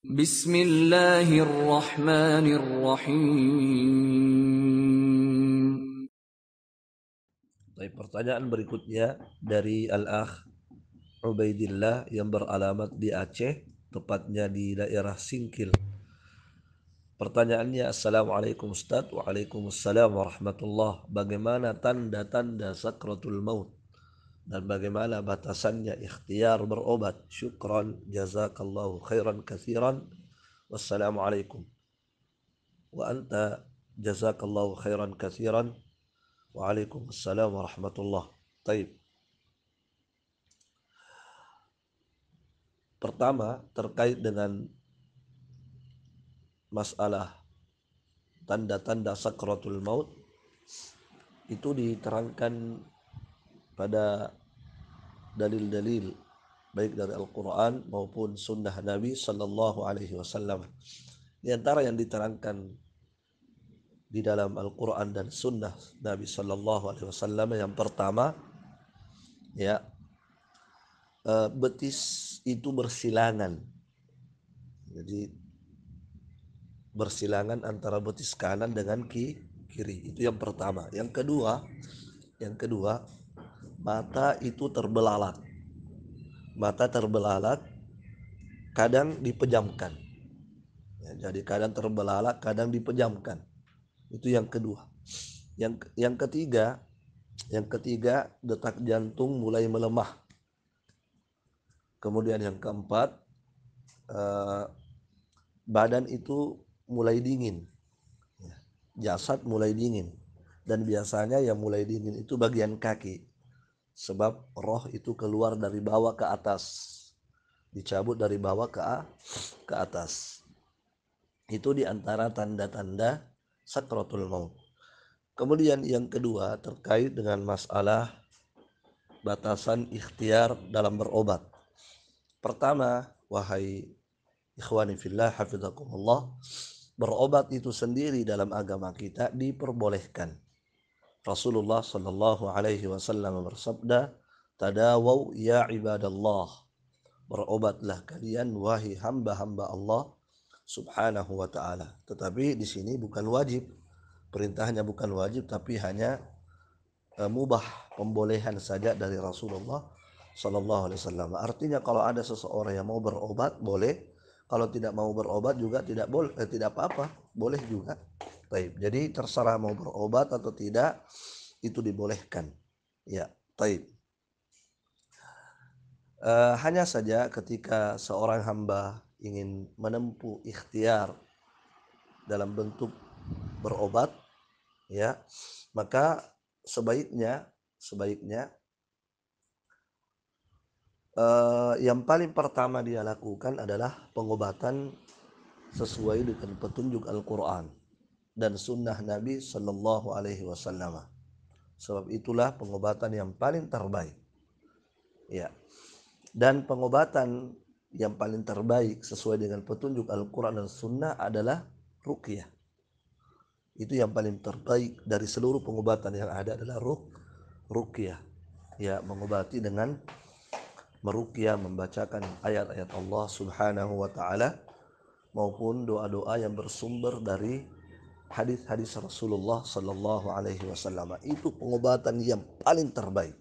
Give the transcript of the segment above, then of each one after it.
Bismillahirrahmanirrahim. Baik, pertanyaan berikutnya dari Al-Akh Ubaidillah yang beralamat di Aceh, tepatnya di daerah Singkil. Pertanyaannya, Assalamualaikum Ustaz. Waalaikumsalam warahmatullah. Bagaimana tanda-tanda sakratul maut dan bagaimana batasannya ikhtiar berobat? Syukran, jazakallahu khairan katsiran. Wassalamualaikum. Wa anta jazakallahu khairan katsiran. Waalaikumsalam warahmatullah. Taib. Pertama, terkait dengan masalah tanda-tanda sakratul maut, itu diterangkan pada dalil-dalil baik dari Al-Quran maupun sunnah Nabi Sallallahu Alaihi Wasallam. Di antara yang diterangkan di dalam Al-Quran dan sunnah Nabi Sallallahu Alaihi Wasallam, yang pertama, ya, betis itu bersilangan. Jadi bersilangan antara betis kanan dengan kiri. Itu yang pertama. Yang kedua, mata itu terbelalak. Mata terbelalak, kadang dipejamkan. Ya, jadi kadang terbelalak, kadang dipejamkan. Itu yang kedua. Yang ketiga, detak jantung mulai melemah. Kemudian yang keempat, badan itu mulai dingin. Jasad mulai dingin. Dan biasanya yang mulai dingin itu bagian kaki. Sebab roh itu keluar dari bawah ke atas. Dicabut dari bawah ke atas. Itu diantara tanda-tanda sakratul maut. Kemudian yang kedua, terkait dengan masalah batasan ikhtiar dalam berobat. Pertama, wahai ikhwani fillah hafizakumullah, berobat itu sendiri dalam agama kita diperbolehkan. Rasulullah sallallahu alaihi wasallam bersabda, "Tadawaw ya ibadallah." Berobatlah kalian wahai hamba-hamba Allah Subhanahu wa taala. Tetapi di sini bukan wajib. Perintahnya bukan wajib, tapi hanya mubah, pembolehan saja dari Rasulullah sallallahu alaihi wasallam. Artinya kalau ada seseorang yang mau berobat boleh, kalau tidak mau berobat juga tidak boleh, tidak apa-apa, boleh juga. Taib. Jadi terserah mau berobat atau tidak, itu dibolehkan. Ya, taib. Hanya saja ketika seorang hamba ingin menempuh ikhtiar dalam bentuk berobat, ya, maka sebaiknya yang paling pertama dia lakukan adalah pengobatan sesuai dengan petunjuk Al-Quran dan sunnah Nabi Sallallahu Alaihi Wasallam. Sebab itulah pengobatan yang paling terbaik. Ya. Dan pengobatan yang paling terbaik sesuai dengan petunjuk Al-Quran dan sunnah adalah ruqyah. Itu yang paling terbaik dari seluruh pengobatan yang ada adalah ruqyah. Ya, mengobati dengan meruqyah, membacakan ayat-ayat Allah Subhanahu wa taala maupun doa-doa yang bersumber dari hadis-hadis Rasulullah sallallahu alaihi wasallam. Itu pengobatan yang paling terbaik.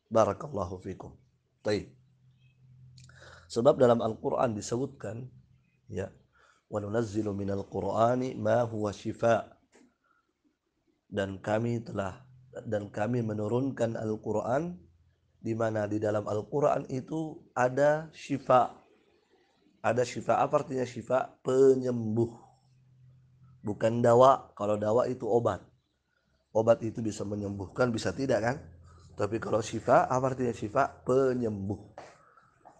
Barakallahu fikum. Baik. Sebab dalam Al-Qur'an disebutkan, ya, wa nunazzilu minal Qur'ani ma huwa shifa. Dan kami menurunkan Al-Qur'an di mana di dalam Al-Quran itu ada syifa. Ada syifa, apa artinya syifa? Penyembuh. Bukan dawa. Kalau dawa itu obat. Obat itu bisa menyembuhkan, bisa tidak kan? Tapi kalau syifa, apa artinya syifa? Penyembuh.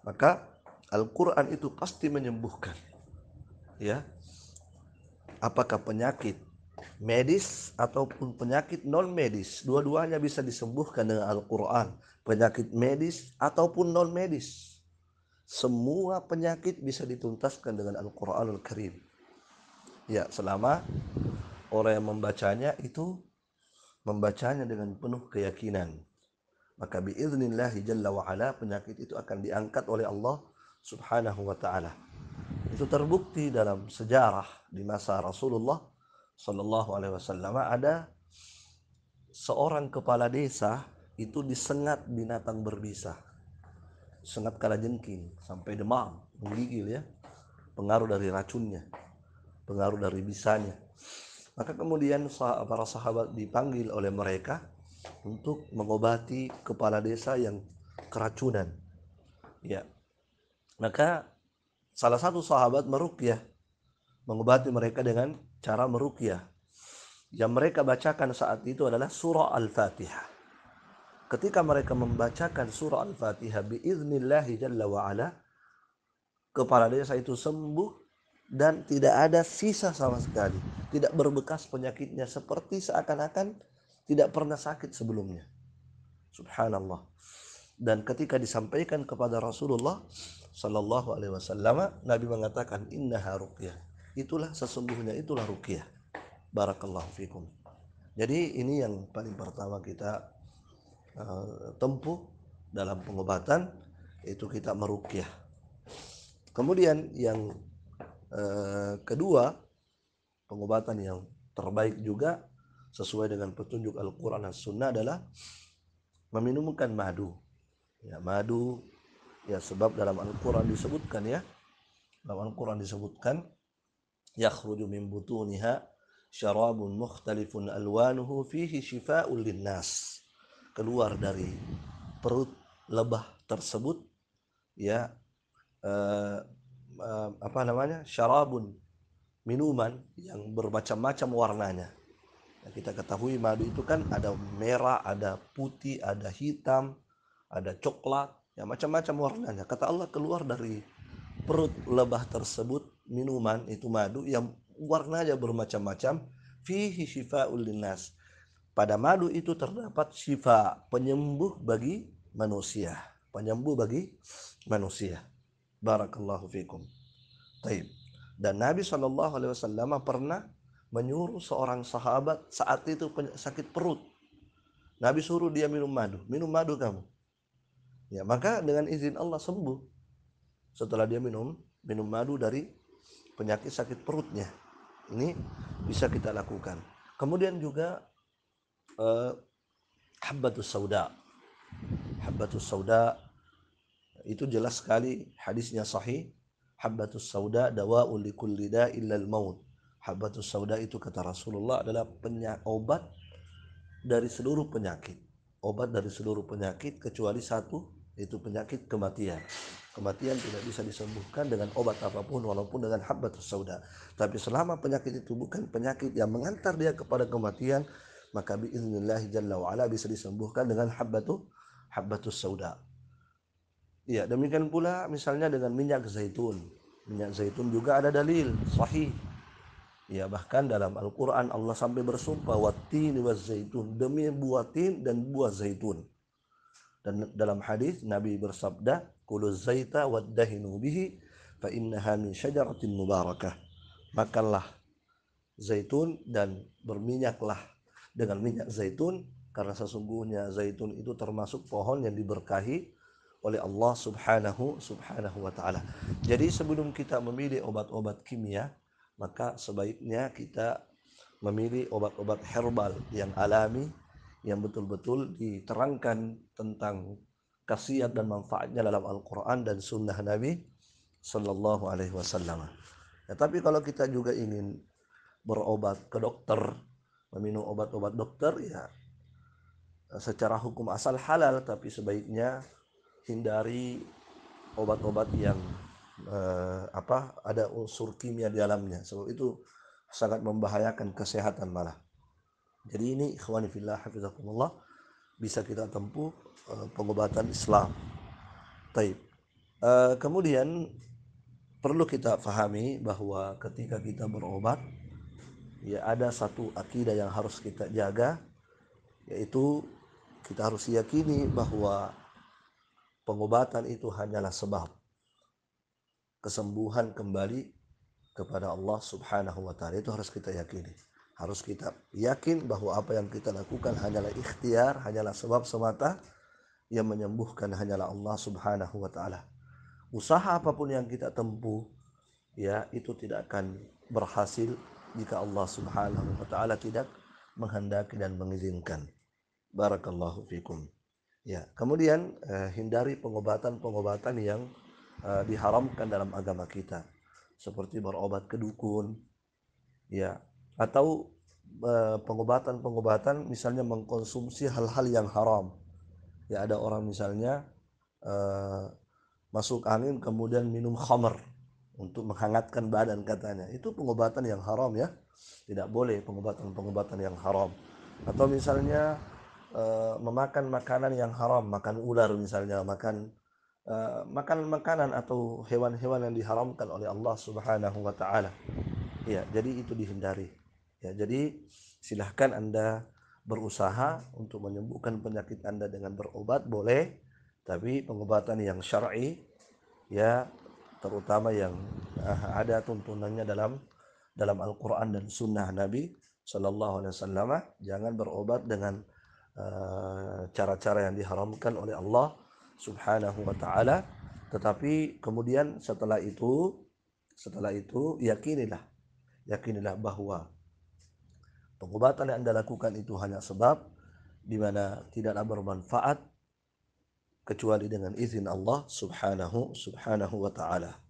Maka Al-Quran itu pasti menyembuhkan. Ya. Apakah penyakit medis ataupun penyakit non medis, dua-duanya bisa disembuhkan dengan Al-Quran. Penyakit medis ataupun non medis, semua penyakit bisa dituntaskan dengan Al-Quranul Karim. Ya, selama orang yang membacanya itu membacanya dengan penuh keyakinan, maka biiznillah jalla wa ala penyakit itu akan diangkat oleh Allah Subhanahu wa taala. Itu terbukti dalam sejarah di masa Rasulullah Shallallahu Alaihi Wasallam ada seorang kepala desa itu disengat binatang berbisa, sengat kalajengking sampai demam, menggigil ya, pengaruh dari racunnya, pengaruh dari bisanya. Maka kemudian para sahabat dipanggil oleh mereka untuk mengobati kepala desa yang keracunan. Ya, maka salah satu sahabat meruqyah, mengobati mereka dengan cara meruqyah. Yang mereka bacakan saat itu adalah surah Al-Fatihah. Ketika mereka membacakan surah Al-Fatihah biiznillahi jalla wa'ala, kepala desa itu sembuh dan tidak ada sisa sama sekali, tidak berbekas penyakitnya, seperti seakan-akan tidak pernah sakit sebelumnya. Subhanallah. Dan ketika disampaikan kepada Rasulullah Sallallahu Alaihi Wasallam, Nabi mengatakan innaha ruqyah, itulah sesungguhnya, itulah ruqyah. Barakallahu fikum. Jadi ini yang paling pertama kita tempuh dalam pengobatan, itu kita meruqyah. Kemudian yang kedua, pengobatan yang terbaik juga sesuai dengan petunjuk Al-Quran dan Sunnah adalah meminumkan madu. Ya, madu ya, sebab dalam Al-Quran disebutkan ya, dalam Al-Quran disebutkan yakhruju min butuniha syarabun mukhtalifun alwanuhu fihi shifa'un linnas. Keluar dari perut lebah tersebut ya, syarabun, minuman yang bermacam-macam warnanya. Nah, kita ketahui madu itu kan ada merah, ada putih, ada hitam, ada coklat, ya macam-macam warnanya. Kata Allah, keluar dari perut lebah tersebut minuman itu madu yang warnanya bermacam-macam, fihi syifa'ul linnas. Pada madu itu terdapat syifa, penyembuh bagi manusia, penyembuh bagi manusia. Barakallahu fikum. Taib. Dan Nabi SAW pernah menyuruh seorang sahabat saat itu sakit perut. Nabi suruh dia minum madu kamu. Ya, maka dengan izin Allah sembuh setelah dia minum madu dari penyakit sakit perutnya. Ini bisa kita lakukan. Kemudian juga habbatus sauda. Habbatus sauda itu jelas sekali hadisnya sahih. Habbatus sauda dawa'ul likulli da'il lal maut. Habbatus sauda itu kata Rasulullah adalah obat dari seluruh penyakit. Obat dari seluruh penyakit kecuali satu, itu penyakit kematian. Kematian tidak bisa disembuhkan dengan obat apapun walaupun dengan habbatus sauda. Tapi selama penyakit itu bukan penyakit yang mengantar dia kepada kematian, maka biiznillah jalla wa ala bisa disembuhkan dengan habbatus sauda. Ya, demikian pula misalnya dengan minyak zaitun. Minyak zaitun juga ada dalil sahih. Ya, bahkan dalam Al-Quran Allah sampai bersumpah wattini waz zaitun, demi buah tin dan buah zaitun. Dan dalam hadis Nabi bersabda kuluz zaita waddahinu bihi fa innaha min syajaratin mubarakah. Makanlah zaitun dan berminyaklah dengan minyak zaitun, karena sesungguhnya zaitun itu termasuk pohon yang diberkahi oleh Allah subhanahu wa ta'ala. Jadi sebelum kita memilih obat-obat kimia, maka sebaiknya kita memilih obat-obat herbal yang alami, yang betul-betul diterangkan tentang khasiat dan manfaatnya dalam Al-Quran dan Sunnah Nabi Sallallahu Alaihi Wasallam. Ya, tapi kalau kita juga ingin berobat ke dokter, meminum obat-obat dokter, ya secara hukum asal halal, tapi sebaiknya hindari obat-obat yang ada unsur kimia di dalamnya, sebab itu sangat membahayakan kesehatan malah. Jadi ini ikhwani fillah hafizakumullah, bisa kita tempuh pengobatan Islam. Taib. Kemudian perlu kita fahami bahwa ketika kita berobat, ya ada satu akidah yang harus kita jaga, yaitu kita harus yakini bahwa pengobatan itu hanyalah sebab kesembuhan kembali kepada Allah subhanahu wa ta'ala. Itu harus kita yakini. Harus kita yakin bahwa apa yang kita lakukan hanyalah ikhtiar, hanyalah sebab semata, yang menyembuhkan hanyalah Allah subhanahu wa ta'ala. Usaha apapun yang kita tempuh, ya itu tidak akan berhasil jika Allah Subhanahu wa taala tidak menghendaki dan mengizinkan. Barakallahu fikum. Ya, kemudian hindari pengobatan-pengobatan yang diharamkan dalam agama kita, seperti berobat ke dukun, ya, atau pengobatan-pengobatan misalnya mengkonsumsi hal-hal yang haram. Ya, ada orang misalnya eh, masuk angin kemudian minum khamr untuk menghangatkan badan katanya. Itu pengobatan yang haram ya. Tidak boleh pengobatan-pengobatan yang haram. Atau misalnya memakan makanan yang haram, makan ular misalnya, makan makanan atau hewan-hewan yang diharamkan oleh Allah Subhanahu wa taala. Ya, jadi itu dihindari. Ya, jadi silahkan Anda berusaha untuk menyembuhkan penyakit Anda dengan berobat boleh, tapi pengobatan yang syar'i ya, terutama yang ada tuntunannya dalam Al-Qur'an dan sunnah Nabi Shallallahu alaihi wasallam, jangan berobat dengan cara-cara yang diharamkan oleh Allah Subhanahu wa taala, tetapi kemudian setelah itu yakinilah bahwa pengobatan yang Anda lakukan itu hanya sebab di mana tidaklah bermanfaat kecuali dengan izin Allah Subhanahu wa taala.